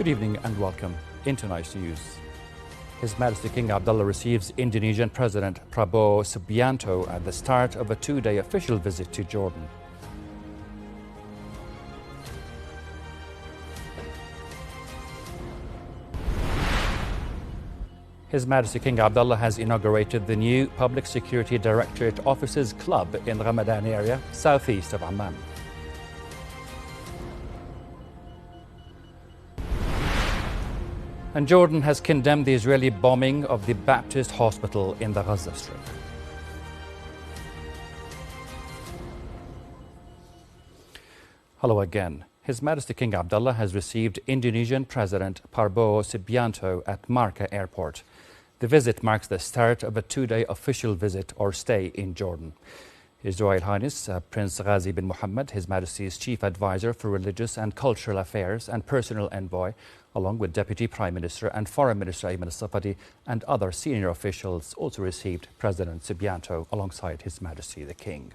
Good evening and welcome into Nice News. His Majesty King Abdullah receives Indonesian President Prabowo Subianto at the start of a two-day official visit to Jordan. His Majesty King Abdullah has inaugurated the new Public Security Directorate Officers Club in the Ramadan area, southeast of Amman. And Jordan has condemned the Israeli bombing of the Baptist hospital in the Gaza Strip. Hello again. His Majesty King Abdullah has received Indonesian President Prabowo Subianto at Marka Airport. The visit marks the start of a two-day official visit or stay in Jordan. His Royal Highness Prince Ghazi bin Mohammed, His Majesty's Chief Advisor for Religious and Cultural Affairs and Personal Envoy, along with Deputy Prime Minister and Foreign Minister Ayman al-Safadi and other senior officials, also received President Subianto alongside His Majesty the King.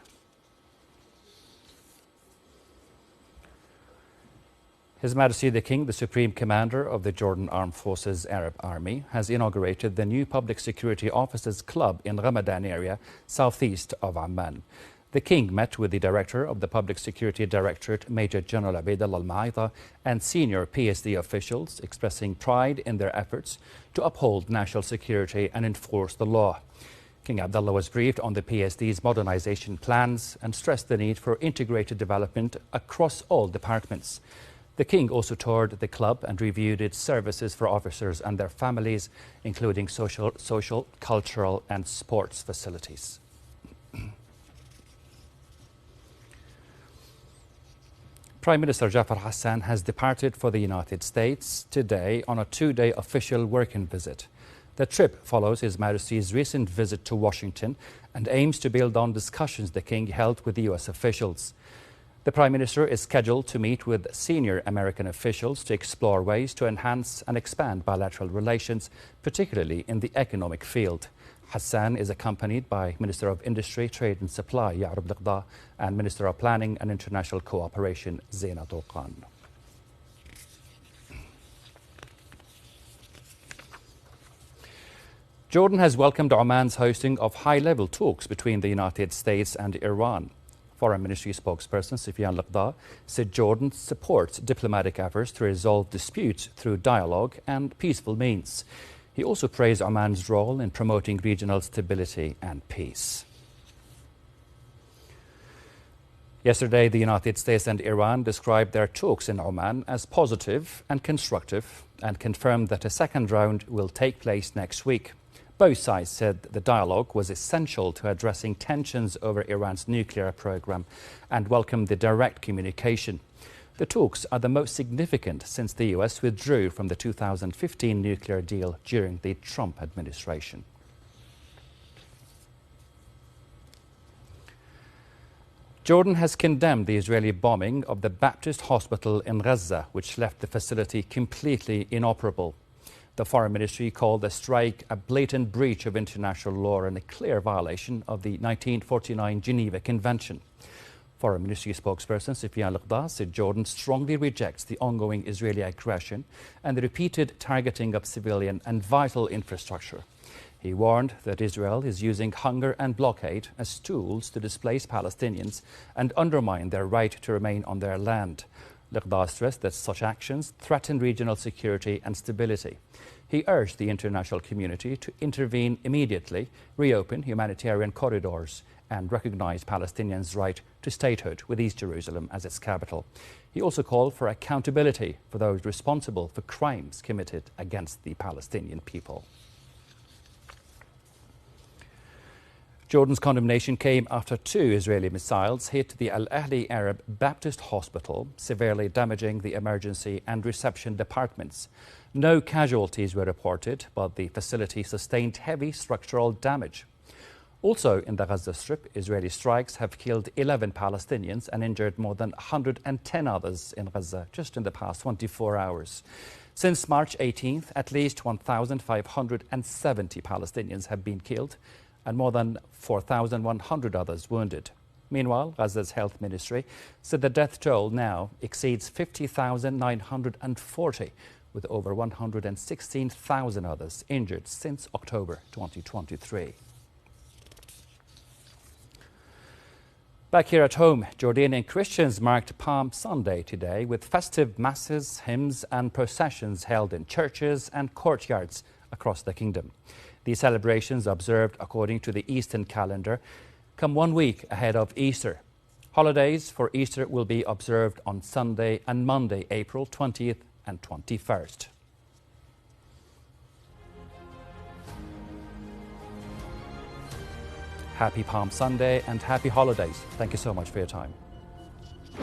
His Majesty the King, the Supreme Commander of the Jordan Armed Forces Arab Army, has inaugurated the new Public Security Officers Club in Ramadan area, southeast of Amman. The King met with the Director of the Public Security Directorate, Major General Abdullah al-Ma'ita, and senior PSD officials, expressing pride in their efforts to uphold national security and enforce the law. King Abdullah was briefed on the PSD's modernization plans and stressed the need for integrated development across all departments. The King also toured the club and reviewed its services for officers and their families, including social, cultural and sports facilities. Prime Minister Jafar Hassan has departed for the United States today on a two-day official working visit. The trip follows His Majesty's recent visit to Washington and aims to build on discussions the King held with the U.S. officials. The Prime Minister is scheduled to meet with senior American officials to explore ways to enhance and expand bilateral relations, particularly in the economic field. Hassan is accompanied by Minister of Industry, Trade and Supply Ya'rub Liqda and Minister of Planning and International Cooperation Zeina Touqan. Jordan has welcomed Oman's hosting of high-level talks between the United States and Iran. Foreign Ministry spokesperson Sufyan Liqda said Jordan supports diplomatic efforts to resolve disputes through dialogue and peaceful means. He also praised Oman's role in promoting regional stability and peace. Yesterday, the United States and Iran described their talks in Oman as positive and constructive and confirmed that a second round will take place next week. Both sides said the dialogue was essential to addressing tensions over Iran's nuclear program and welcomed the direct communication. The talks are the most significant since the U.S. withdrew from the 2015 nuclear deal during the Trump administration. Jordan has condemned the Israeli bombing of the Baptist hospital in Gaza, which left the facility completely inoperable. The Foreign Ministry called the strike a blatant breach of international law and a clear violation of the 1949 Geneva Convention. Foreign Ministry spokesperson Sufyan Liqda said Jordan strongly rejects the ongoing Israeli aggression and the repeated targeting of civilian and vital infrastructure. He warned that Israel is using hunger and blockade as tools to displace Palestinians and undermine their right to remain on their land. Liqda stressed that such actions threaten regional security and stability. He urged the international community to intervene immediately, reopen humanitarian corridors, and recognize Palestinians' right to statehood with East Jerusalem as its capital. He also called for accountability for those responsible for crimes committed against the Palestinian people. Jordan's condemnation came after two Israeli missiles hit the Al Ahli Arab Baptist Hospital, severely damaging the emergency and reception departments. No casualties were reported, but the facility sustained heavy structural damage. Also in the Gaza Strip, Israeli strikes have killed 11 Palestinians and injured more than 110 others in Gaza just in the past 24 hours. Since March 18th, at least 1,570 Palestinians have been killed and more than 4,100 others wounded. Meanwhile, Gaza's health ministry said the death toll now exceeds 50,940, with over 116,000 others injured since October 2023. Back here at home, Jordanian Christians marked Palm Sunday today with festive masses, hymns and processions held in churches and courtyards across the kingdom. These celebrations, observed according to the Eastern calendar, come 1 week ahead of Easter. Holidays for Easter will be observed on Sunday and Monday, April 20th and 21st. Happy Palm Sunday and happy holidays. Thank you so much for your time.